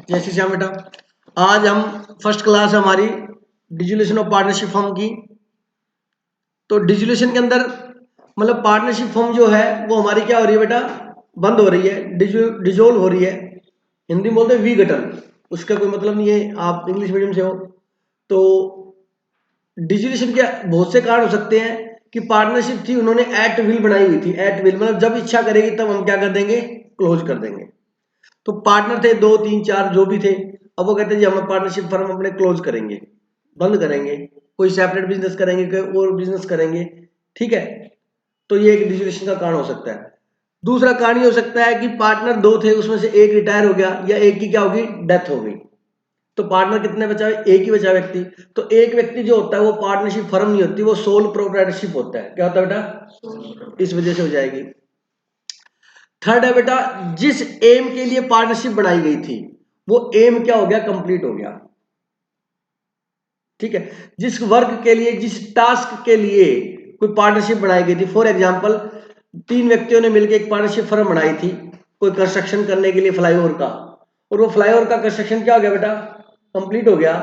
जय श्री श्याम बेटा। आज हम फर्स्ट क्लास हमारी डिसोल्यूशन ऑफ पार्टनरशिप फॉर्म की। तो डिसोल्यूशन के अंदर मतलब पार्टनरशिप फॉर्म जो है वो हमारी क्या हो रही है बेटा, बंद हो रही है, डिजोल्व हो रही है। हिंदी में बोलते हैं विघटन, उसका कोई मतलब नहीं है, आप इंग्लिश मीडियम से हो। तो डिसोल्यूशन के बहुत से कारण हो सकते हैं कि पार्टनरशिप थी, उन्होंने एट विल बनाई हुई थी। एट विल मतलब जब इच्छा करेगी तब हम क्या कर देंगे, क्लोज कर देंगे। तो पार्टनर थे 2 3 4 जो भी थे, अब वो कहते हैं जी हम पार्टनरशिप फर्म अपने क्लोज करेंगे, बंद करेंगे, कोई सेपरेट बिजनेस करेंगे, कोई और बिजनेस करेंगे। ठीक है, तो ये एक डिसोल्यूशन का कारण हो सकता है। दूसरा कारण ये हो सकता है कि पार्टनर 2 थे, उसमें से एक रिटायर हो गया या एक की क्या होगी, डेथ हो गई। तो पार्टनर कितने बचा है, एक ही बचा व्यक्ति। तो एक व्यक्ति जो होता है वो पार्टनरशिप फर्म नहीं होती, वो सोल प्रोप्राइटरशिप होता है। क्या होता है बेटा, इस वजह से हो जाएगी। थर्ड है बेटा, जिस एम के लिए पार्टनरशिप बनाई गई थी वो एम क्या हो गया, कंप्लीट हो गया। ठीक है, जिस वर्क के लिए, जिस टास्क के लिए कोई पार्टनरशिप बनाई गई थी, फॉर एग्जांपल 3 व्यक्तियों ने मिलकर एक पार्टनरशिप फर्म बनाई थी कोई कंस्ट्रक्शन करने के लिए फ्लाईओवर का, और वो फ्लाईओवर का कंस्ट्रक्शन क्या हो गया बेटा, कंप्लीट हो गया।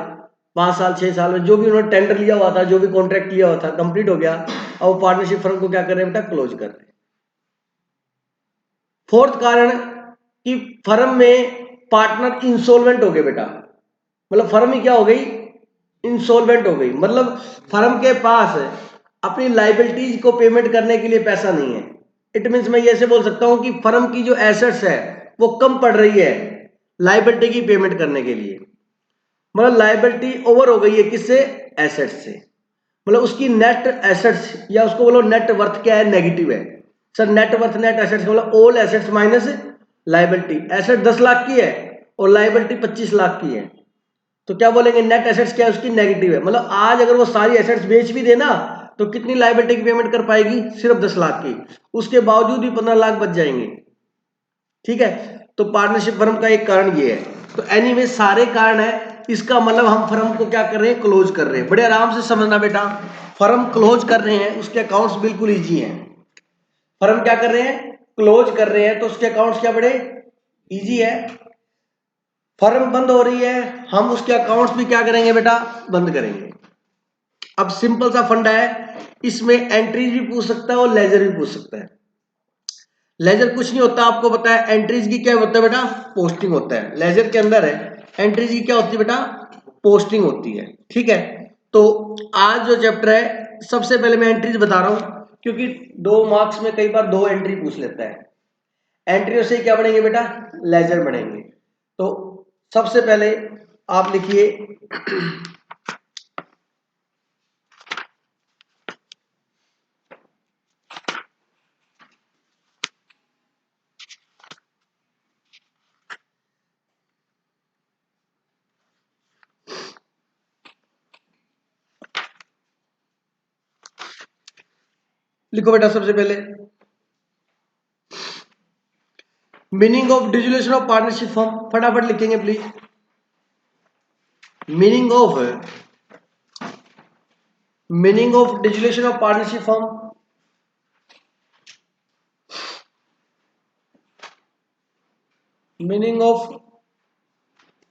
5 साल 6 साल में जो भी उन्होंने टेंडर लिया हुआ था, जो भी कॉन्ट्रैक्ट लिया हुआ था, कंप्लीट हो गया। अब वो पार्टनरशिप फर्म को क्या कर रहे हैं बेटा, क्लोज कर रहे हैं। फोर्थ कारण कि फर्म में पार्टनर इंसॉल्वेंट हो गए बेटा, मतलब फर्म ही क्या हो गई, इंसॉल्वेंट हो गई। मतलब फर्म के पास अपनी लाइबिलिटीज को पेमेंट करने के लिए पैसा नहीं है। इट मीन्स मैं ऐसे बोल सकता हूं कि फर्म की जो एसेट्स है वो कम पड़ रही है लाइबिलिटी की पेमेंट करने के लिए। मतलब लाइबिलिटी ओवर हो गई है किससे, एसेट्स से। मतलब उसकी नेट एसेट्स या उसको बोलो नेट वर्थ क्या है, नेगेटिव है। Sir net worth net assets मतलब all assets minus liability. Asset 10 lakh की है और लाइबिलिटी 25 लाख की है, तो क्या बोलेंगे, नेट एसेट्स क्या है उसकी, नेगेटिव है। मतलब आज अगर वो सारी एसेट्स बेच भी देना तो कितनी लाइबिलिटी की पेमेंट कर पाएगी, सिर्फ 10 लाख की, उसके बावजूद भी 15 लाख बच जाएंगे। ठीक है, तो पार्टनरशिप फर्म का एक कारण ये है। तो एनीवे सारे कारण है, इसका मतलब हम फर्म को क्या कर रहे हैं, क्लोज कर रहे हैं। बड़े आराम से समझना बेटा, फर्म क्लोज कर रहे हैं, उसके अकाउंट्स बिल्कुल इजी हैं। फर्म क्या कर रहे हैं, क्लोज कर रहे हैं, तो उसके अकाउंट्स क्या बड़े इजी है। फर्म बंद हो रही है, हम उसके अकाउंट्स भी क्या करेंगे बेटा, बंद करेंगे। अब सिंपल सा फंडा है, इसमें एंट्रीज भी पूछ सकता है और लेजर भी पूछ सकता है। लेजर कुछ नहीं होता, आपको पता है। एंट्रीज की क्या होता है बेटा, पोस्टिंग होता है। लेजर के अंदर है, एंट्रीज की क्या होती है बेटा, पोस्टिंग होती है। ठीक है, तो आज जो चैप्टर है सबसे पहले मैं एंट्रीज बता रहा हूं, क्योंकि 2 मार्क्स में कई बार 2 एंट्री पूछ लेता है। एंट्री से क्या बनेंगे बेटा, लेजर बनेंगे। तो सबसे पहले आप लिखिए लिखो बेटा सबसे पहले meaning of dissolution of partnership form, फटाफट लिखेंगे please. Meaning of dissolution of partnership form. Meaning of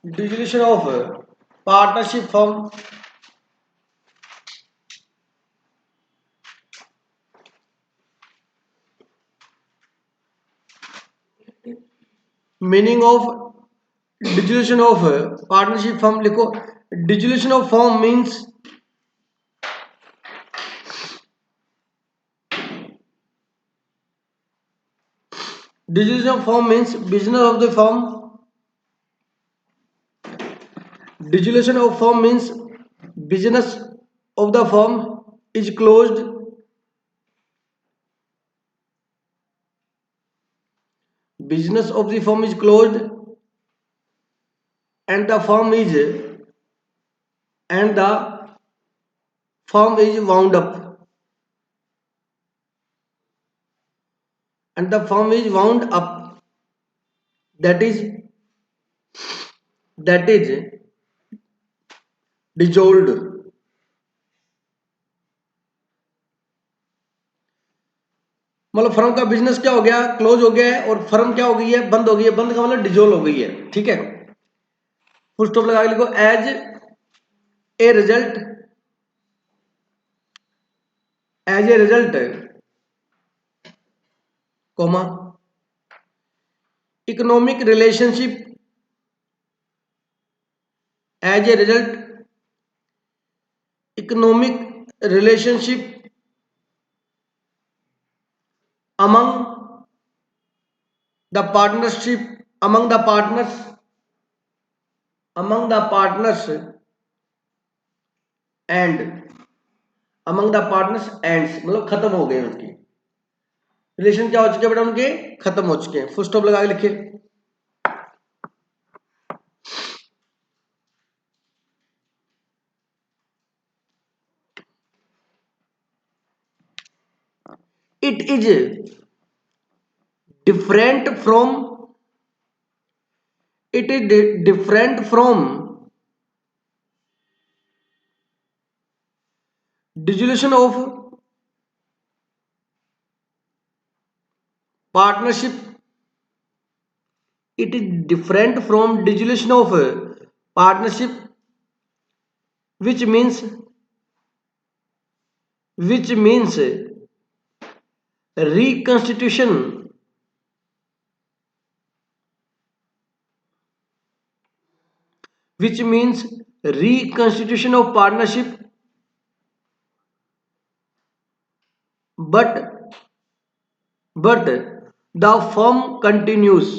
dissolution of partnership form. Meaning of dissolution of partnership form लिखो। Dissolution of form means dissolution of firm means business of the firm. Dissolution of firm means business of the firm is closed. Business of the firm is closed and the firm is wound up. And the firm is wound up. That is dissolved. मतलब firm का business क्या हो गया, close हो गया है, और firm क्या हो गई है, बंद हो गई है। बंद का मतलब डिजोल्व हो गई है। ठीक है, फुल स्टॉप लगा के लिखो as a result, as a result comma economic relationship, as a result economic relationship among the partnership, among the partners, among the partners and among the partners ends, मतलब खत्म हो गए उनके रिलेशन, क्या हो चुके बेटा उनके खत्म हो चुके हैं। फुल स्टॉप लगा के लिखिए। It is different from, it is different from dissolution of partnership, it is different from dissolution of partnership, which means reconstitution, which means reconstitution of partnership, but the firm continues,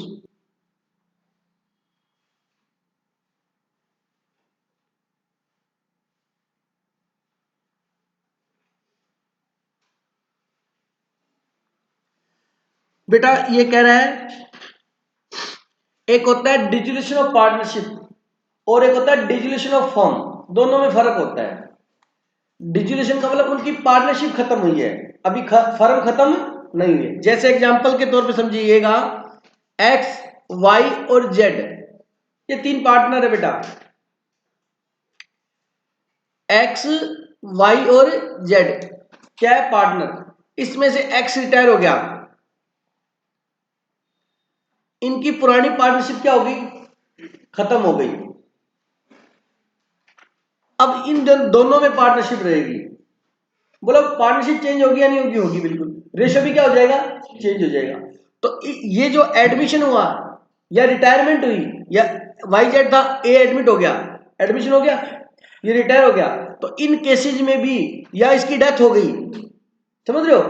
बेटा ये कह रहा है एक होता है डिसोल्यूशन ऑफ पार्टनरशिप और एक होता है डिसोल्यूशन ऑफ फर्म, दोनों में फर्क होता है। डिसोल्यूशन का मतलब उनकी पार्टनरशिप खत्म हुई है, अभी फर्म खत्म नहीं हुई है। जैसे एग्जांपल के तौर पे समझिएगा, एक्स वाई और जेड, ये तीन पार्टनर है बेटा, एक्स वाई और जेड क्या है पार्टनर। इसमें से एक्स रिटायर हो गया, इनकी पुरानी पार्टनरशिप क्या होगी, खत्म हो गई। अब इन दोनों में पार्टनरशिप रहेगी। बोलो पार्टनरशिप चेंज होगी या नहीं होगी, होगी बिल्कुल। रेशियो भी क्या हो जाएगा, चेंज हो जाएगा। तो ये जो एडमिशन हुआ या रिटायरमेंट हुई, या वाई जेड था, ए एडमिट हो गया, एडमिशन हो गया, ये रिटायर हो गया, तो इन केसेज में भी, या इसकी डेथ हो गई, समझ रहे हो,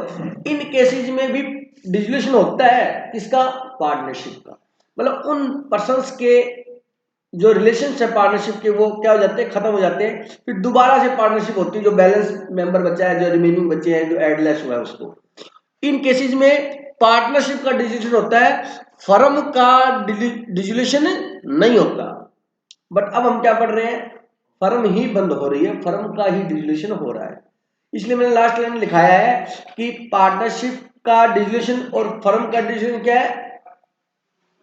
इन केसेज में भी डिसोल्यूशन होता है किसका, पार्टनरशिप का। मतलब उन पर्संस के जो रिलेशंस है पार्टनरशिप के, वो क्या हो जाते हैं, खत्म हो जाते हैं, फिर दोबारा से पार्टनरशिप होती है। जो बैलेंस मेंबर बचा है, जो रिमेनिंग बचे हैं, जो एडलेस हुआ है उसको, इन केसेस में पार्टनरशिप का डिसोल्यूशन होता है, फर्म का डिसोल्यूशन नहीं होता। बट अब हम क्या पढ़ रहे हैं, फर्म ही बंद हो रही है, फर्म का ही डिसोल्यूशन हो रहा है। इसलिए मैंने लास्ट लाइन में लिखाया है कि पार्टनरशिप का डिसोल्यूशन और फर्म का डिसोल्यूशन क्या है,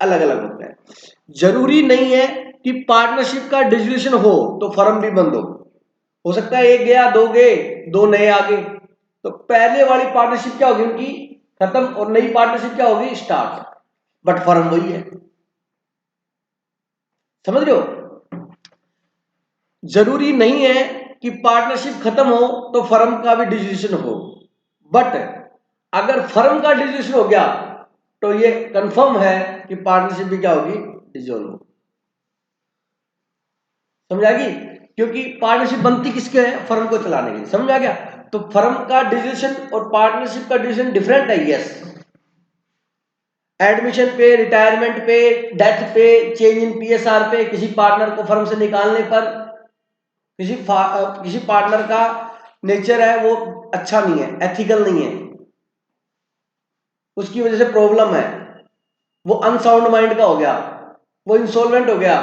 अलग अलग होता है। जरूरी नहीं है कि पार्टनरशिप का डिसोल्यूशन हो तो फर्म भी बंद हो सकता है एक गया, दो गए, दो नए आ गए, तो पहले वाली पार्टनरशिप क्या होगी उनकी खत्म, और नई पार्टनरशिप क्या होगी, स्टार्ट, बट फर्म वही है। समझ रहे हो, जरूरी नहीं है कि पार्टनरशिप खत्म हो तो फर्म का भी डिसोल्यूशन हो, बट अगर फर्म का डिसोल्यूशन हो गया तो ये कंफर्म है कि पार्टनरशिप भी क्या होगी, डिसॉल्व होगी। समझ आ गई, क्योंकि पार्टनरशिप बनती किसके है, फर्म को चलाने के लिए। समझ आ गया, तो फर्म का डिसीजन और पार्टनरशिप का डिसीजन डिफरेंट है। यस, एडमिशन पे, रिटायरमेंट पे, डेथ पे, चेंज इन पीएसआर पे, किसी पार्टनर को फर्म से निकालने पर, किसी पार्टनर का नेचर है वो अच्छा नहीं है, एथिकल नहीं है, उसकी वजह से प्रॉब्लम है, वो अनसाउंड माइंड का हो गया, वो इंसॉल्वेंट हो गया,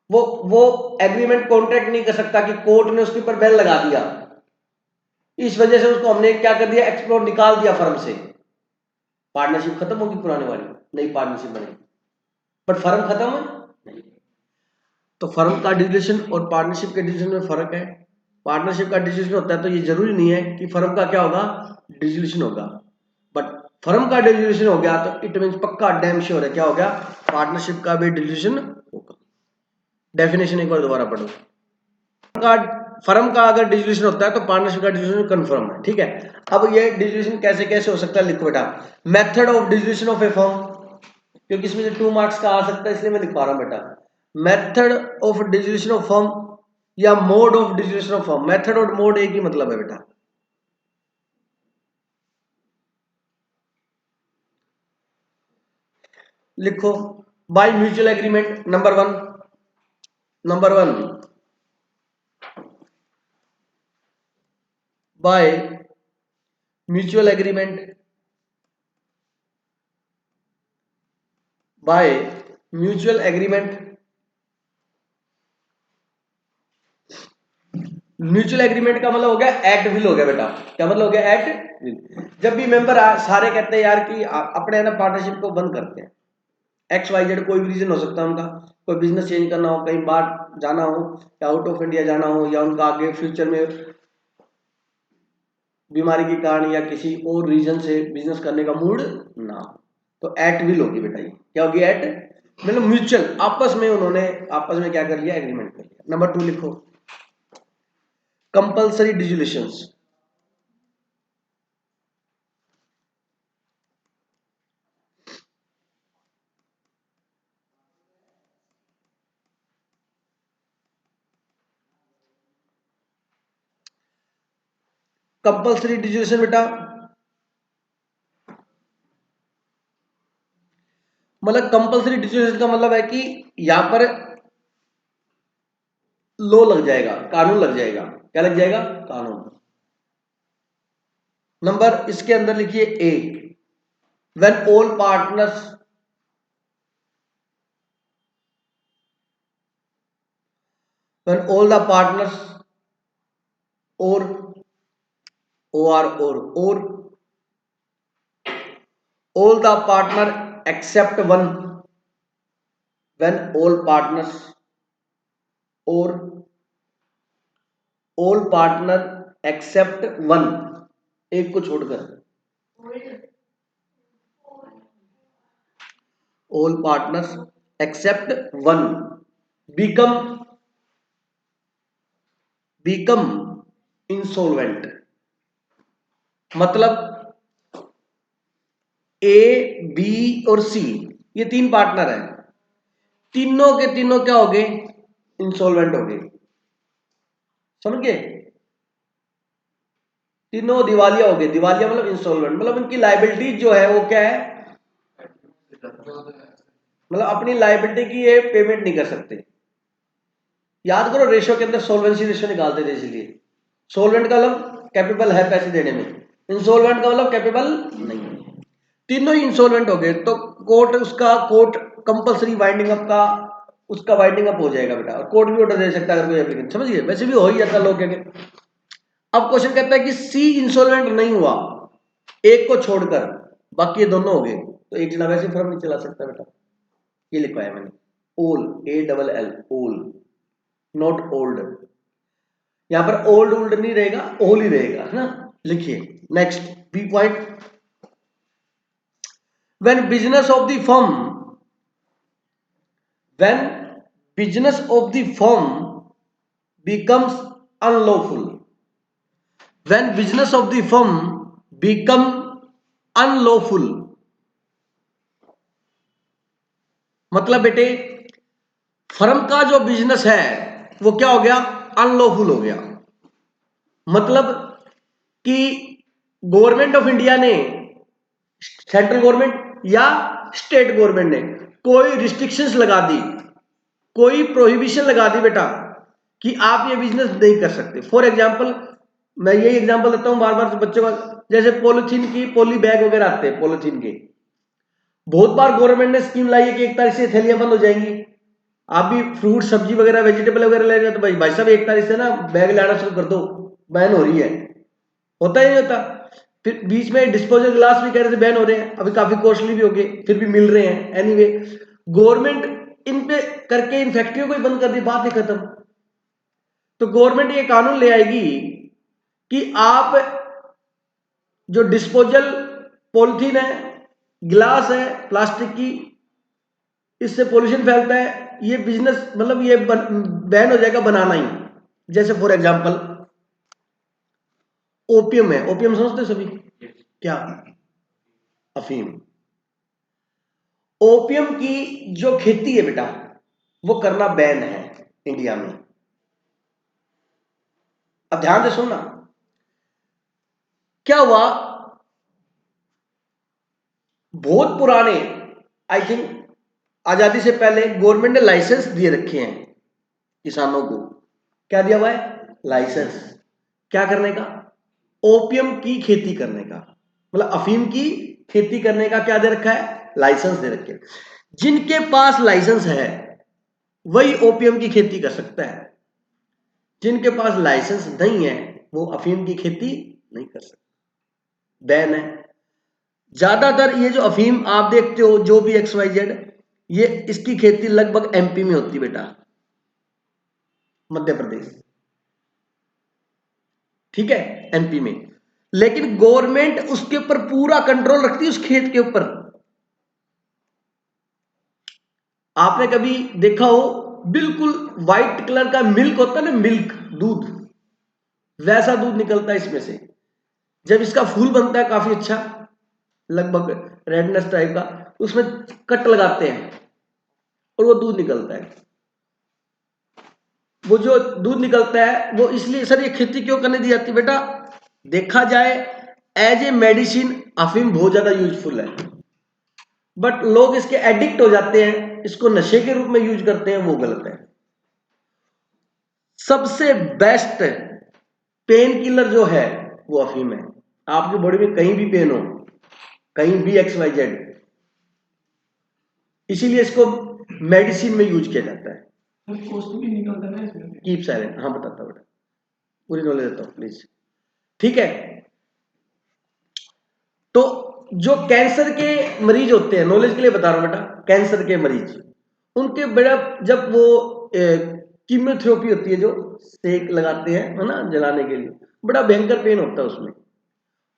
वो एग्रीमेंट कॉन्ट्रैक्ट नहीं कर सकता कि कोर्ट ने उसके ऊपर बैन लगा दिया, इस वजह से उसको हमने क्या कर दिया, एक्सप्लोर निकाल दिया फर्म से। पार्टनरशिप खत्म होगी पुराने वाली, नई पार्टनरशिप बनेगी, बट फर्म खत्म है नहीं। तो फर्म का डिसीजन और पार्टनरशिप के डिसीजन में फर्क है। पार्टनरशिप का डिसीजन होता है तो ये जरूरी नहीं है कि फर्म का क्या होगा, डिसोल्यूशन होगा, बट फर्म का डिसोल्यूशन हो गया तो इट मींस पक्का डैम श्योर है क्या हो गया, पार्टनरशिप का भी डिसोल्यूशन होगा। डेफिनेशन एक बार दोबारा पढ़ो। फर्म का अगर डिसोल्यूशन होता है तो पार्टनरशिप का डिसोल्यूशन कंफर्म है, ठीक है। अब ये डिसोल्यूशन कैसे कैसे हो सकता है लिखो बेटा। Method of dissolution of A firm, क्योंकि इसमें से 2 मार्क्स का आ सकता है इसलिए मैं लिख पा रहा हूं बेटा। Method of dissolution of firm या mode of dissolution of firm, method और मोड एक ही मतलब है बेटा। लिखो by mutual agreement, number one by mutual agreement, by mutual agreement. Mutual agreement का मतलब हो गया एक्ट विल हो गया बेटा। क्या मतलब हो गया? Act will. जब भी मेंबर सारे कहते हैं यार कि अपने ना पार्टनरशिप को बंद करते हैं, एक्स वाई जेड कोई भी रीजन हो सकता है उनका, कोई बिजनेस चेंज करना हो, कहीं बाहर जाना हो या आउट ऑफ इंडिया जाना हो, या उनका आगे फ्यूचर में बीमारी के कारण या किसी और रीजन से बिजनेस करने का मूड ना हो, तो एट विल होगी बेटा। ये क्या होगी? एट मतलब म्यूचुअल, आपस में उन्होंने आपस में क्या कर लिया? एग्रीमेंट कर लिया। नंबर 2 लिखो कंपल्सरी डिसोल्यूशंस। कंपल्सरी डिसोल्यूशन बेटा मतलब कंपल्सरी डिसोल्यूशन का मतलब है कि यहां पर लॉ लग जाएगा, कानून लग जाएगा। क्या लग जाएगा? कानून। नंबर इसके अंदर लिखिए A, when all partners, when all the partners और ओ आर और all the partner except one, when all partners or all partner except one, एक को छोड़कर, all partners except one become insolvent। मतलब ए बी और सी ये 3 partner हैं, तीनों के तीनों क्या हो गए? इंसॉल्वेंट हो गए। समझ गए? तीनों दिवालिया हो गए। दिवालिया मतलब इंसॉल्वेंट, मतलब उनकी लायबिलिटी जो है वो क्या है? मतलब अपनी लायबिलिटी की ये पेमेंट नहीं कर सकते। याद करो रेशो के अंदर सोल्वेंसी रेशो निकालते थे, इसलिए सोल्वेंट का मतलब कैपेबल है पैसे देने में, इंसॉल्वेंट का मतलब कैपेबल नहीं है। तीनों ही इंसॉल्वेंट हो गए तो कोर्ट कंपलसरी वाइंडिंग अप का उसका वाइंडिंग अप हो जाएगा बेटा, और कोर्ट भी ऑर्डर दे सकता है अगर कोई एप्लीकेंट। समझिए? वैसे भी हो ही जाता लोग के। अब क्वेश्चन कहता है कि सी इंसॉल्वेंट नहीं हुआ एक को छोड़कर, बाकी ये दोनों हो गए, तो एक जना वैसे फर्म नहीं चला सकता बेटा। ये लिखवाया मैंने, ओल, ए डबल एल, ओल, नॉट ओल्ड। यहां पर ओल्ड ओल्ड नहीं रहेगा, ओल ही रहेगा, है ना। लिखिए next B point, when business of the firm, when business of the firm becomes unlawful, when business of the firm become unlawful, मतलब बेटे फर्म का जो बिजनेस है वो क्या हो गया? अनलॉफुल हो गया। मतलब कि गवर्नमेंट ऑफ इंडिया ने, सेंट्रल गवर्नमेंट या स्टेट गवर्नमेंट ने कोई रिस्ट्रिक्शंस लगा दी, कोई प्रोहिबिशन लगा दी बेटा कि आप ये बिजनेस नहीं कर सकते। फॉर एग्जांपल मैं यही एग्जांपल देता हूं बार बार बच्चों का, जैसे पॉलिथीन की पॉली बैग वगैरह आते हैं पॉलिथीन के, बहुत बार गवर्नमेंट ने स्कीम लाई है कि 1 तारीख से थैलियां बंद हो जाएंगी। आप भी फ्रूट सब्जी वगैरह वेजिटेबल वगैरह ले रहे हो तो भाई साहब 1 तारीख से ना बैग लाना शुरू कर दो, बैन हो रही है। होता ही नहीं होता। फिर बीच में डिस्पोजल ग्लास भी कह रहे थे बैन हो रहे हैं, अभी काफी कॉस्टली भी हो गए, फिर भी मिल रहे हैं। एनीवे गवर्नमेंट इन पे करके इन फैक्ट्रियों को ही बंद कर दी, बात ही खत्म। तो गवर्नमेंट ये कानून ले आएगी कि आप जो डिस्पोजल पॉलिथीन है, गिलास है प्लास्टिक की, इससे पोल्यूशन फैलता है, ये बिजनेस मतलब ये बैन हो जाएगा बनाना ही। जैसे फॉर एग्जांपल ओपियम है, ओपियम समझते सभी क्या? अफीम। ओपियम की जो खेती है बेटा वो करना बैन है इंडिया में। अब ध्यान से सुनना, क्या हुआ, बहुत पुराने, आई थिंक आजादी से पहले गवर्नमेंट ने लाइसेंस दिए रखे हैं किसानों को। क्या दिया हुआ है? लाइसेंस। क्या करने का? ओपियम की खेती करने का, मतलब अफीम की खेती करने का क्या दे रखा है? लाइसेंस दे रखे। जिनके पास लाइसेंस है वही ओपियम की खेती कर सकता है, जिनके पास लाइसेंस नहीं है वो अफीम की खेती नहीं कर सकते, बैन है। ज्यादातर ये जो अफीम आप देखते हो जो भी XYZ, ये इसकी खेती लगभग MP में होती है बेटा, मध्य प्रदेश, ठीक है, MP में। लेकिन गवर्नमेंट उसके ऊपर पूरा कंट्रोल रखती है उस खेत के ऊपर। आपने कभी देखा हो बिल्कुल व्हाइट कलर का मिल्क होता है ना, मिल्क दूध, वैसा दूध निकलता है इसमें से। जब इसका फूल बनता है काफी अच्छा, लगभग रेडनेस टाइप का, उसमें कट लगाते हैं और वो दूध निकलता है। वो जो दूध निकलता है वो इसलिए, सर ये खेती क्यों करने दी जाती है बेटा? देखा जाए एज ए मेडिसिन अफीम बहुत ज्यादा यूजफुल है, बट लोग इसके एडिक्ट हो जाते हैं, इसको नशे के रूप में यूज करते हैं, वो गलत है। सबसे बेस्ट पेन किलर जो है वो अफीम है। आपकी बॉडी में कहीं भी पेन हो, कहीं भी XYZ, इसीलिए इसको मेडिसिन में यूज किया जाता है। कीप साइलेंट, हाँ बताता बेटा, पूरी नॉलेज देता हूं प्लीज, ठीक है। तो जो कैंसर के मरीज होते हैं, नॉलेज के लिए बता रहा हूं बेटा, कैंसर के मरीज, उनके बड़ा जब वो कीमोथेरेपी होती है जो सेक लगाते हैं है ना जलाने के लिए, बड़ा भयंकर पेन होता है उसमें,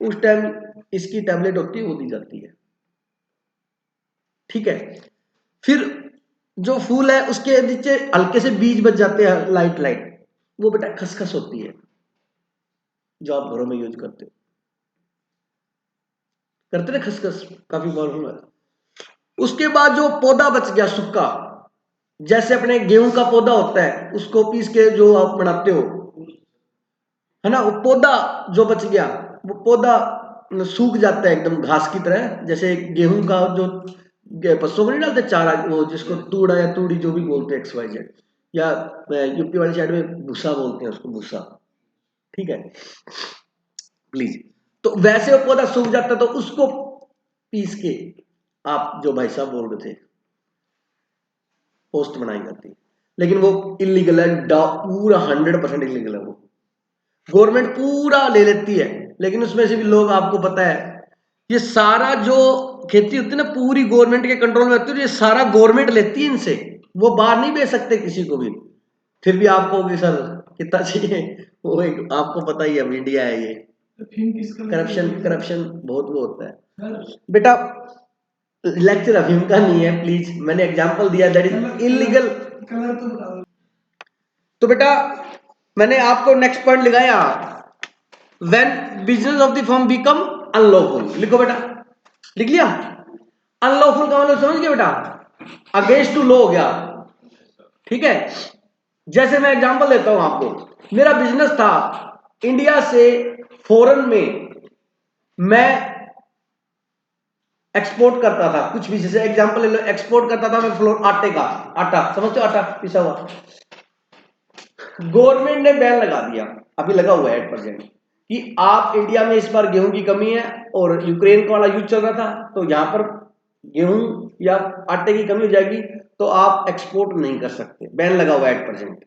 उस टाइम इसकी टैबलेट होती है वो दी जाती है, ठीक है। फिर जो फूल है उसके नीचे हल्के से बीज बच जाते हैं, लाइट लाइट, वो बेटा खसखस होती है जो आप घरों में यूज करते हो, करते ना खसखस, काफी बार हुआ। उसके बाद जो पौधा बच गया सूखा, जैसे अपने गेहूं का पौधा होता है उसको पीस के जो आप बनाते हो है ना, वो पौधा जो बच गया, वो पौधा सूख जाता है एकदम घास की तरह, जैसे गेहूं का जो पशुओं को नहीं डालते चारा, वो जिसको तूड़ा या तूड़ी जो भी बोलते हैं XYZ, या यूपी वाली साइड में भूसा बोलते हैं उसको, भूसा, ठीक है प्लीज। तो वैसे वो पौधा सूख जाता, तो उसको पीस के आप जो भाई साहब बोल रहे थे पोस्ट बनाई जाती है, लेकिन वो इलीगल है, पूरा 100% इलीगल है। वो गवर्नमेंट पूरा ले लेती है, लेकिन उसमें से भी लोग, आपको पता है ये सारा जो खेती होती है ना पूरी गवर्नमेंट के कंट्रोल में होती है, ये सारा गवर्नमेंट लेती है इनसे, वो बाहर नहीं बेच सकते किसी को भी। फिर भी आप कहोगे सर कितना चाहिए, वो एक आपको पता ही है, इंडिया है ये, करप्शन करप्शन बहुत वो होता है बेटा। लेक्चर अफीम का नहीं है प्लीज, मैंने एग्जांपल दिया दैट इज इलीगल। तो बेटा मैंने आपको नेक्स्ट पॉइंट लिखाया, when business of the firm become unlawful, लिखो बेटा, लिख लिया? अनलॉफुल का मतलब समझ गए बेटा? अगेंस्ट टू लॉ हो गया, ठीक है। जैसे मैं एग्जांपल देता हूं आपको, मेरा बिजनेस था इंडिया से फॉरेन में, मैं एक्सपोर्ट करता था कुछ भी, जैसे एग्जांपल ले लो, एक्सपोर्ट करता था मैं फ्लोर आटे का, आटा समझते हो, आटा पिसा हुआ। गवर्नमेंट ने बैन लगा दिया, अभी लगा हुआ है एट प्रेजेंट, कि आप इंडिया में इस बार गेहूं की कमी है और यूक्रेन का वाला युद्ध चल रहा था, तो यहां पर गेहूं या आटे की कमी हो जाएगी, तो आप एक्सपोर्ट नहीं कर सकते, बैन लगा हुआ है एट प्रेजेंट।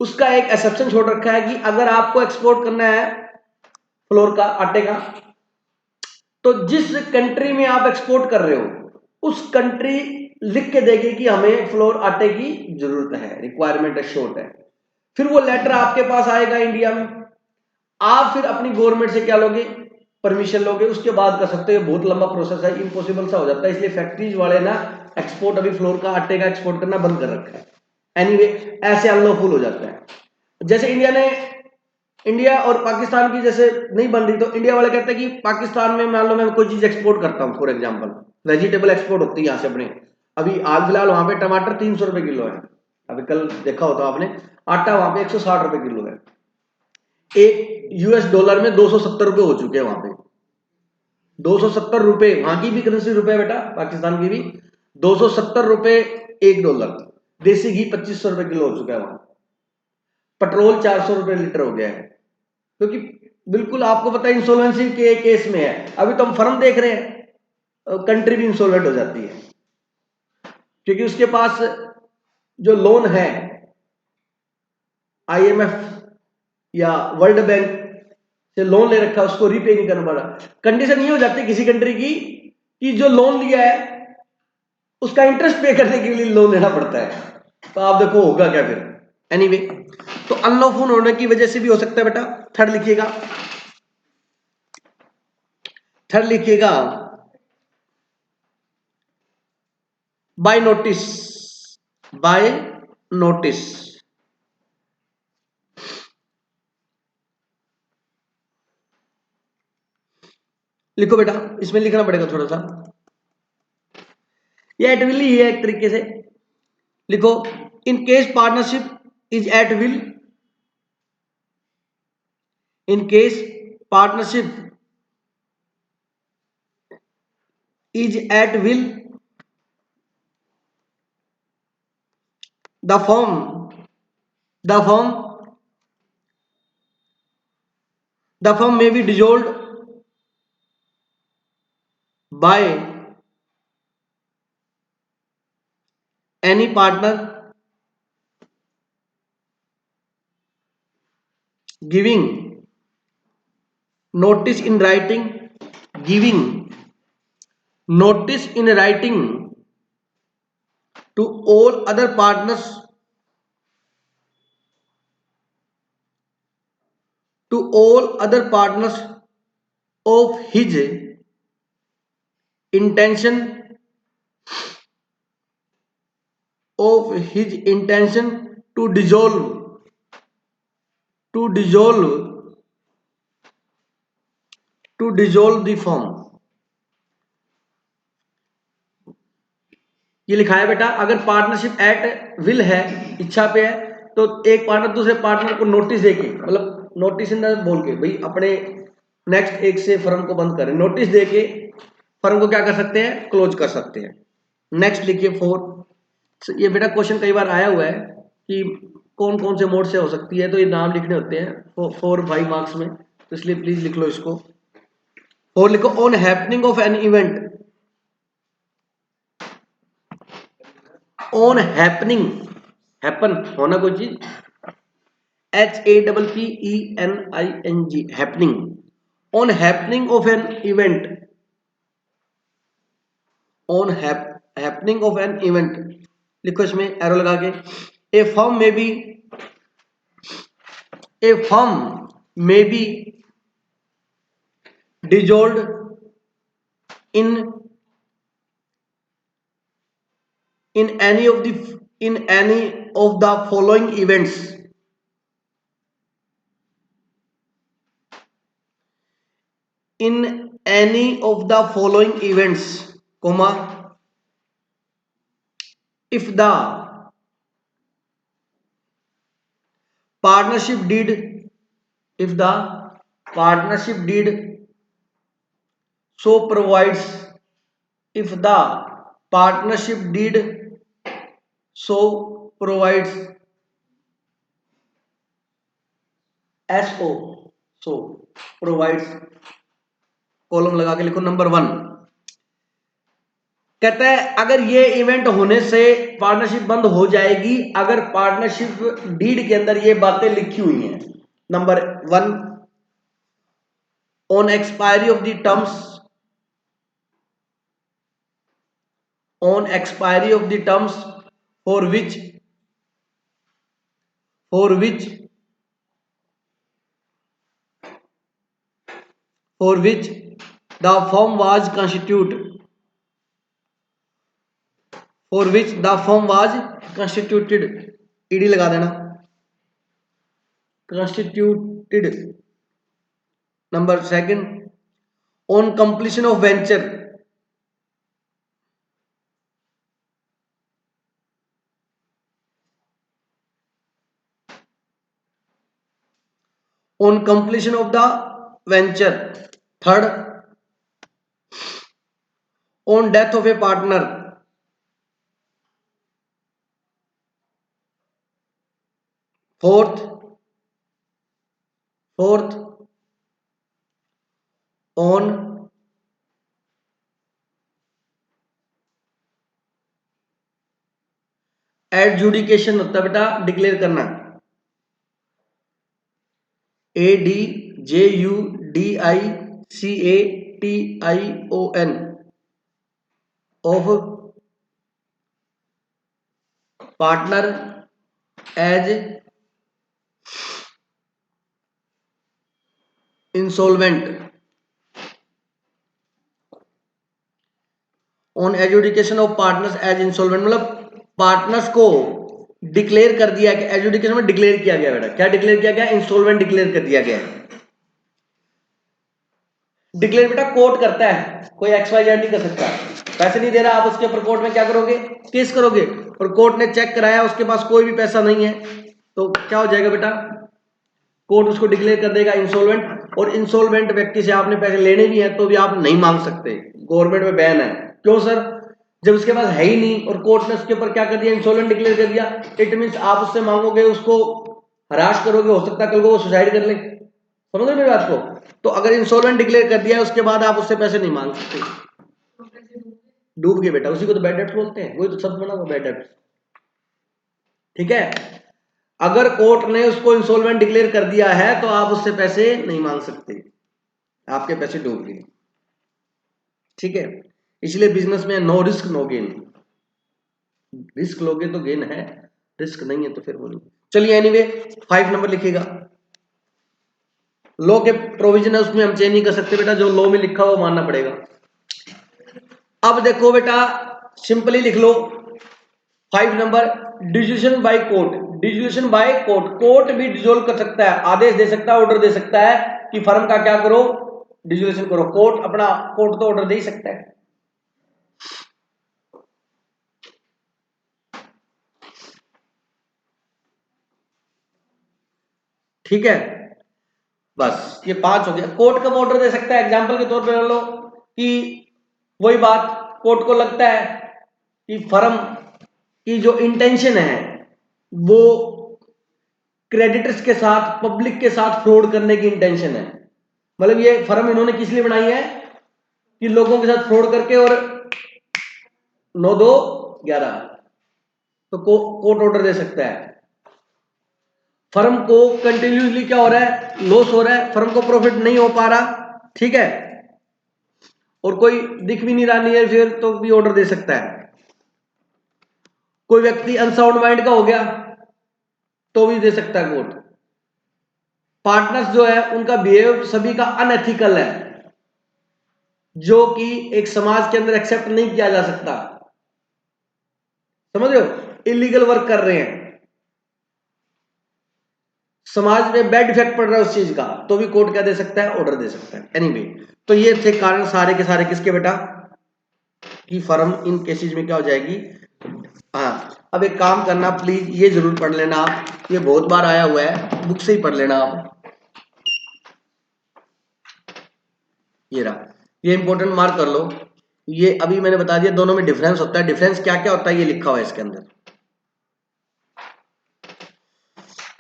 उसका एक एक्सेप्शन छोड़ रखा है कि अगर आपको एक्सपोर्ट करना है फ्लोर का, आटे का, तो जिस कंट्री में आप एक्सपोर्ट कर रहे हो उस कंट्री लिख के देगी कि हमें फ्लोर आटे की जरूरत है, रिक्वायरमेंट है, शॉर्ट है। फिर वो लेटर आपके पास आएगा इंडिया में, आप फिर अपनी गवर्नमेंट से क्या लोगे? परमिशन लोगे, उसके बाद कर सकते हो। बहुत लंबा प्रोसेस है, इम्पॉसिबल सा हो जाता है, इसलिए फैक्ट्रीज वाले ना एक्सपोर्ट अभी फ्लोर का आटे का एक्सपोर्ट करना बंद कर रखा है। एनीवे ऐसे अनलॉफुल हो जाता है। जैसे इंडिया और पाकिस्तान की जैसे नहीं बन रही, तो इंडिया वाले कहते हैं कि पाकिस्तान में मान लो मैं कोई चीज एक्सपोर्ट करता हूँ, फॉर एग्जांपल वेजिटेबल एक्सपोर्ट होती है यहाँ से अपने, अभी हाल फिलहाल वहां पे टमाटर 300 रुपए किलो है, अभी कल देखा होता आपने, आटा वहां पे 160 रुपए किलो है, एक यूएस डॉलर में 270 रुपए हो चुके हैं वहां पे, 270 रुपए, वहां की भी करेंसी रुपए बेटा, पाकिस्तान की भी 270 रुपए एक डॉलर, देसी घी 2500 रुपए किलो हो चुका है वहां, पेट्रोल 400 रुपए लीटर हो गया है, क्योंकि बिल्कुल आपको पता है इंसॉल्वेंसी के केस में है। अभी तो हम फर्म देख रहे हैं कंट्री भी इंसॉल्वेंट हो जाती है, क्योंकि उसके पास जो लोन है आईएमएफ या वर्ल्ड बैंक से लोन ले रखा है, उसको रीपे नहीं करना पड़ा। कंडीशन ये हो जाती है किसी कंट्री की कि जो लोन लिया है उसका इंटरेस्ट पे करने के लिए लोन लेना पड़ता है, तो आप देखो होगा क्या फिर। एनीवे तो अनलॉफुल होने की वजह से भी हो सकता है बेटा। थर्ड लिखिएगा, थर्ड लिखिएगा बाय नोटिस, बाय नोटिस, लिखो बेटा, इसमें लिखना पड़ेगा थोड़ा सा, ये एट विल ही है एक तरीके से, लिखो in case partnership is at will, in case partnership is at will, the firm the firm the firm may be dissolved by any partner giving notice in writing, giving notice in writing to all other partners, to all other partners of his intention, of his intention to dissolve to dissolve the firm। ये लिखा है बेटा, अगर partnership at will है, इच्छा पे है, तो एक पार्टनर दूसरे पार्टनर को नोटिस देके, मतलब नोटिस इन बोल के भाई अपने नेक्स्ट एक से फर्म को बंद करें, नोटिस देके फर्म को क्या कर सकते हैं, क्लोज कर सकते हैं। नेक्स्ट लिखिए 4, ये बेटा क्वेश्चन कई बार आया हुआ है कि कौन कौन से मोड से हो सकती है, तो ये नाम लिखने होते हैं 4-5 मार्क्स में, तो इसलिए प्लीज लिख लो इसको। 4 लिखो, on happening of an event, on happening, happen होना कोई चीज, HAPPENING, happening, on happening of an event, on happening of an event, लिखो इसमें एरो लगा के, ए फर्म में बी, ए फर्म में B dissolved in any of the following events, in any of the following events, comma, if the partnership did, if the partnership did so provides, if the partnership did so provides, so provides, column लगा के लिखो number 1। कहता है अगर ये event होने से partnership बंद हो जाएगी अगर पार्टनरशिप डीड के अंदर ये बातें लिखी हुई हैं। Number 1, on expiry of the terms, on expiry of the terms for which the firm was constitute, for which the firm was constituted, ED लगा देना, constituted. Number second, on completion of venture, on completion of the venture. Third, on death of a partner. Fourth, on adjudication होता है बेटा, declare करना, ADJUDICATION of partner as insolvent, on adjudication of partners as insolvent मतलब partners को declare कर दिया कि adjudication में डिक्लेयर किया गया बेटा, क्या डिक्लेयर किया गया, इंसॉल्वेंट डिक्लेयर कर दिया गया। डिक्लेयर बेटा कोर्ट करता है, कोई XYZ नहीं कर सकता, पैसे नहीं दे रहा, आप उसके ऊपर कोर्ट में क्या करोगे, केस करोगे, और कोर्ट ने चेक कराया उसके पास कोई भी पैसा नहीं है तो क्या हो जाएगा बेटा, कोर्ट उसको डिक्लेयर कर देगा इंसॉल्वेंट। और इंसॉल्वेंट व्यक्ति से आपने पैसे लेने भी हैं तो भी आप नहीं मांग सकते, गवर्नमेंट में बैन है। क्यों सर, जब उसके पास है ही नहीं और कोर्ट ने उसके ऊपर क्या कर दिया, इंसॉल्वेंट डिक्लेयर कर दिया, इट मींस आप उससे मांगोगे, उसको हरास करोगे, हो सकता है कल को वो सुसाइड कर ले, समझ रहे मेरी बात को। तो अगर इंसॉल्वेंट डिक्लेयर कर दिया है उसके बाद आप उससे पैसे नहीं मांग सकते, डूब गए बेटा, उसी को तो बैड डेट बोलते हैं, वही तो शब्द बना हुआ बैड डेट, ठीक है। अगर कोर्ट ने उसको इंसॉल्वेंट डिक्लेयर कर दिया है तो आप उससे पैसे नहीं मांग सकते, आपके पैसे डूब गए, ठीक है। इसलिए बिजनेस में no risk no gain, risk लोगे तो गेन है, रिस्क नहीं है तो फिर वो नहीं। चलिए एनीवे 5 नंबर लिखिएगा, लॉ के प्रोविजन है उसमें हम चेंज नहीं कर सकते बेटा, जो लॉ में लिखा हो मानना पड़ेगा। अब देखो बेटा सिंपली लिख लो 5 number, decision by court, decision by court, court भी डिसॉल्व कर सकता है, आदेश दे सकता है, ऑर्डर दे सकता है कि फर्म का क्या करो, डिसोल्यूशन करो, कोर्ट अपना कोर्ट तो ऑर्डर दे ही सकता है, ठीक है। बस ये 5 हो गया। कोर्ट कब ऑर्डर दे सकता है, एग्जांपल के तौर पे मान लो कि वही बात कोर्ट को लगता है कि फर्म की जो इंटेंशन है वो क्रेडिटर्स के साथ, पब्लिक के साथ फ्रॉड करने की इंटेंशन है, मतलब ये फर्म इन्होंने किस लिए बनाई है कि लोगों के साथ फ्रॉड करके और 9-2-11, तो कोर्ट ऑर्डर दे सकता है। फर्म को कंटिन्यूसली क्या हो रहा है, लॉस हो रहा है, फर्म को प्रॉफिट नहीं हो पा रहा, ठीक है, और कोई दिख भी नहीं रहा नियर फ्यूचर तो भी ऑर्डर दे सकता है। कोई व्यक्ति अनसाउंड माइंड का हो गया तो भी दे सकता है कोर्ट। पार्टनर्स जो है उनका बिहेव सभी का अनएथिकल है, जो कि एक समाज के अंदर एक्सेप्ट नहीं किया जा सकता, समझ रहे हो, इलीगल वर्क कर रहे हैं, समाज में बैड इफेक्ट पड़ रहा है उस चीज का, तो भी कोर्ट क्या दे सकता है, ऑर्डर दे सकता है। एनीवे तो ये थे कारण सारे के सारे किसके बेटा, कि फर्म इन केसेस में क्या हो जाएगी। हाँ अब एक काम करना प्लीज, ये जरूर पढ़ लेना आप, ये बहुत बार आया हुआ है, बुक से ही पढ़ लेना आप, ये रहा, ये इंपॉर्टेंट मार्क कर लो। ये अभी मैंने बता दिया दोनों में डिफरेंस होता है, डिफरेंस क्या क्या होता है ये लिखा हुआ है इसके अंदर,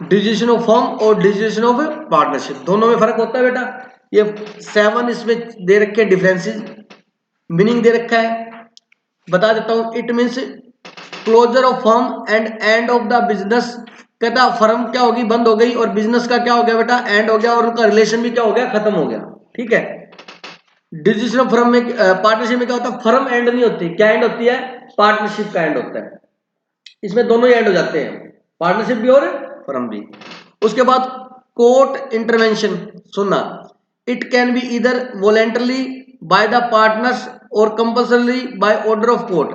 डिसीजन ऑफ फर्म और डिसीजन ऑफ पार्टनरशिप, दोनों में फर्क होता है बेटा। ये 7 इसमें दे रखे डिफरेंसेस, मीनिंग दे रखा है, बता देता हूं। It means closure of firm and end of the business, कहता फर्म क्या होगी, बंद हो गई, और बिजनेस का क्या हो गया बेटा, एंड हो गया, और उनका रिलेशन भी क्या हो गया, खत्म हो गया, ठीक है। डिसीजन ऑफ फर्म में, पार्टनरशिप में क्या होता है, फर्म एंड नहीं होती, क्या एंड होती है, पार्टनरशिप का एंड होता है, इसमें दोनों ही एंड हो जाते हैं, पार्टनरशिप भी और फर्म भी। उसके बाद कोर्ट इंटरवेंशन सुनना, it can be either voluntarily by the partners और compulsory by order of court,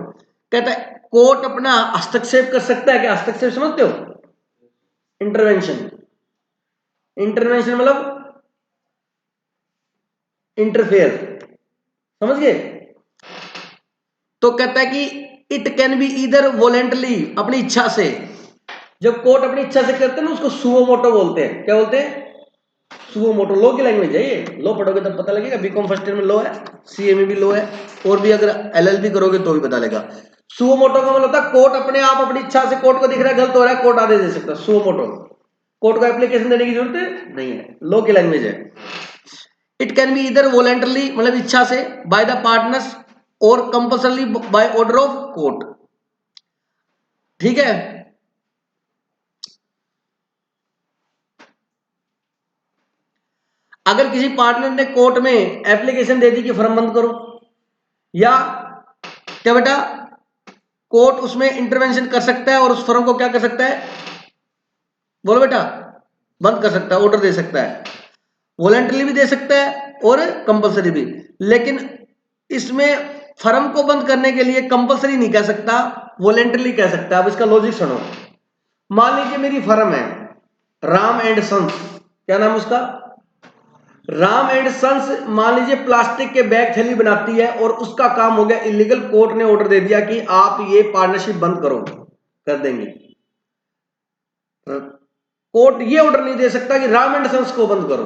कहता है कोर्ट अपना हस्तक्षेप कर सकता है क्या? हस्तक्षेप समझते हो? इंटरवेंशन, इंटरवेंशन मतलब इंटरफेयर, समझ गए? तो कहता है कि it can be either voluntarily, अपनी इच्छा से। जब कोर्ट अपनी इच्छा से करते हैं ना उसको सुओ मोटो बोलते हैं। क्या बोलते हैं? Suo motu. लॉ की लैंग्वेज है ये, लॉ पढ़ोगे तब पता लगेगा। बीकॉम फर्स्ट ईयर में लॉ है, सीए में भी लॉ है, और भी अगर एलएलबी करोगे तो भी पता लगेगा। सुओ मोटो का मतलब होता है कोर्ट अपने आप अपनी इच्छा से, कोर्ट को दिख रहा है गलत हो रहा है, कोर्ट आदेश दे सकता है। सुओ मोटो, कोर्ट को एप्लीकेशन देने की जरूरत नहीं है, लॉ की लैंग्वेज है। It can be either voluntarily मतलब इच्छा से, बाय द पार्टनर्स, और compulsorily by order of court. ठीक है। अगर किसी पार्टनर ने कोर्ट में एप्लीकेशन दे दी कि फर्म बंद करो, या क्या बेटा, कोर्ट उसमें इंटरवेंशन कर सकता है और उस फर्म को क्या कर सकता है? बोलो बेटा। बंद कर सकता है, ऑर्डर दे सकता है। वॉलेंटरी भी दे सकता है और कंपल्सरी भी। लेकिन इसमें फर्म को बंद करने के लिए कंपल्सरी नहीं कह सकता, वॉलेंटरी कह सकता है। अब इसका लॉजिक सुनो। मान लीजिए मेरी फर्म है राम एंड सन्स, क्या नाम उसका? Ram and sons. मान लीजिए प्लास्टिक के बैग थैली बनाती है और उसका काम हो गया इलीगल। कोर्ट ने ऑर्डर दे दिया कि आप ये पार्टनरशिप बंद करो, कर देंगे। कोर्ट ये ऑर्डर नहीं दे सकता कि राम एंड सन्स को बंद करो।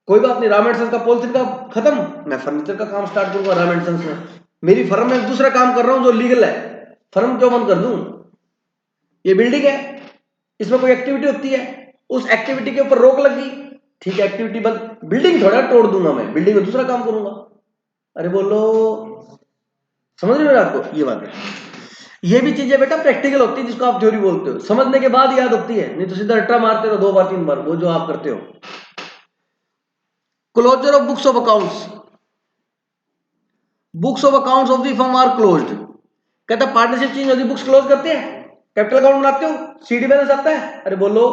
कोई बात नहीं, राम एंड सन्स का पॉलिसी का खत्म, मैं फर्नीचर का काम स्टार्ट करूंगा राम एंड सन्स में। मेरी फर्म में दूसरा काम कर रहा हूं जो लीगल है, फर्म क्यों बंद कर दूं? ये बिल्डिंग है, इसमें कोई एक्टिविटी होती है, उस एक्टिविटी के ऊपर रोक लगी, ठीक है, एक्टिविटी बंद। बिल्डिंग थोड़ा तोड़ दूंगा मैं, बिल्डिंग में दूसरा काम करूंगा। अरे बोलो, समझ रहे हो आपको? ये बात है। ये भी चीजें बेटा प्रैक्टिकल होती है, जिसको आप थ्योरी बोलते हो, समझने के बाद याद होती है, नहीं तो सीधा रट्टा मारते हो 2 बार 3 बार, वो जो आप करते हो। Closure of books of accounts, books of accounts of the firm are closed. कहता पार्टनरशिप चेंज होती, बुक्स क्लोज करते हैं, कैपिटल अकाउंट बनाते हो, सीडी बैलेंस आता है, अरे बोलो,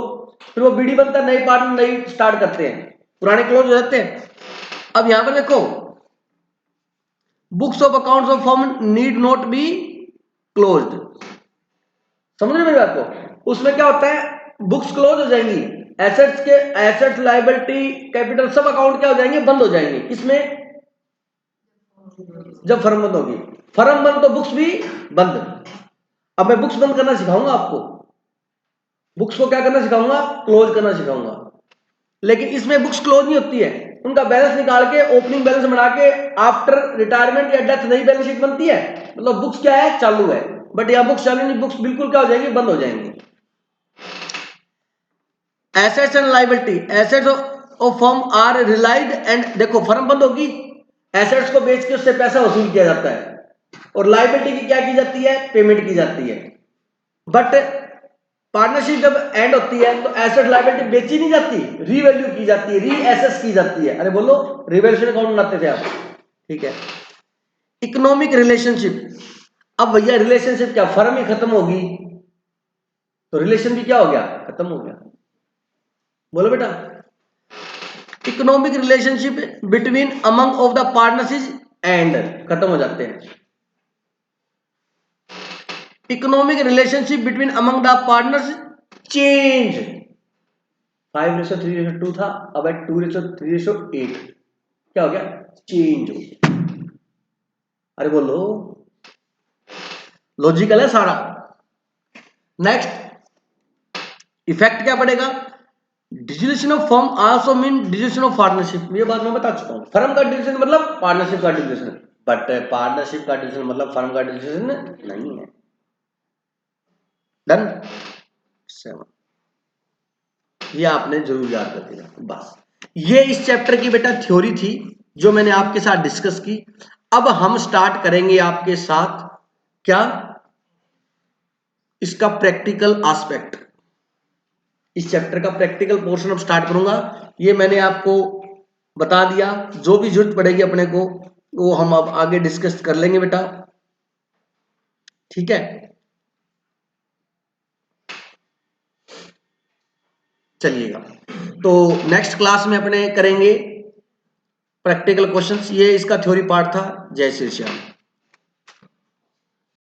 फिर वो बीडी बनता है, नई पार्टनर नई स्टार्ट करते हैं, पुराने क्लोज हो जाते हैं। अब यहां पर देखो, books of accounts of firm need not be closed. समझ रहे मेरी बात को? उसमें क्या होता है, बुक्स क्लोज हो जाएंगी, एसेट्स के एसेट्स लायबिलिटी कैपिटल सब अकाउंट क्या हो जाएंगे? बंद हो जाएंगे। किसमें? जब फर्म बंद होगी। फर्म बंद तो बुक्स भी बंद। अब मैं बुक्स बंद करना सिखाऊंगा आपको, बुक्स को क्या करना सिखाऊंगा? क्लोज करना सिखाऊंगा। लेकिन इसमें बुक्स क्लोज नहीं होती है, उनका बैलेंस निकाल के ओपनिंग बैलेंस बना के आफ्टर रिटायरमेंट या डेथ नई बैलेंस शीट बनती है। मतलब बुक्स क्या है? चालू है। बट यहां बुक्स चालू नहीं, बुक्स बिल्कुल क्या हो जाएंगी? बंद हो जाएंगी। Assets and liability, assets of firm are realised and, देखो फर्म बंद होगी, एसेट्स को बेच के उससे पैसा वसूल किया जाता है, और लायबिलिटी की क्या की जाती है? पेमेंट की जाती है। बट पार्टनरशिप जब एंड होती है तो एसेट लायबिलिटी बेची नहीं जाती, रीवैल्यू की जाती है, रीएसेस की जाती है। अरे बोलो, रिवैल्यूएशन अकाउंट बनाते थे आप, ठीक है। इकोनॉमिक रिलेशनशिप, अब भैया रिलेशनशिप क्या, फर्म ही खत्म होगी तो रिलेशन भी क्या हो गया? खत्म हो गया। बोलो बेटा। Economic relationship between among of the partners and, खत्म हो जाते हैं। Economic relationship between among the partners change. 5:3:2 था, अब है 2:3:8। क्या हो गया? चेंज हो गया। अरे बोलो, लॉजिकल है सारा। नेक्स्ट इफेक्ट क्या पड़ेगा? Dissolution of firm also mean dissolution of partnership. ये बात मैं बता चुका हूं। फर्म का डिसोल्यूशन मतलब पार्टनरशिप का डिसोल्यूशन, बट पार्टनरशिप का डिसोल्यूशन मतलब फर्म का डिसोल्यूशन नहीं है। डन। 7, ये आपने जरूर याद रखिएगा। बस ये इस चैप्टर की बेटा थ्योरी थी जो मैंने आपके साथ डिस्कस की। अब हम स्टार्ट करेंगे आपके साथ क्या, इसका प्रैक्टिकल एस्पेक्ट। इस चैप्टर का प्रैक्टिकल पोर्शन अब स्टार्ट करूंगा। ये मैंने आपको बता दिया, जो भी जरूरत पड़ेगी अपने को वो हम अब आगे डिस्कस कर लेंगे बेटा, ठीक है। चलिएगा, तो नेक्स्ट क्लास में अपने करेंगे प्रैक्टिकल क्वेश्चंस। ये इसका थ्योरी पार्ट था। जय श्री श्याम।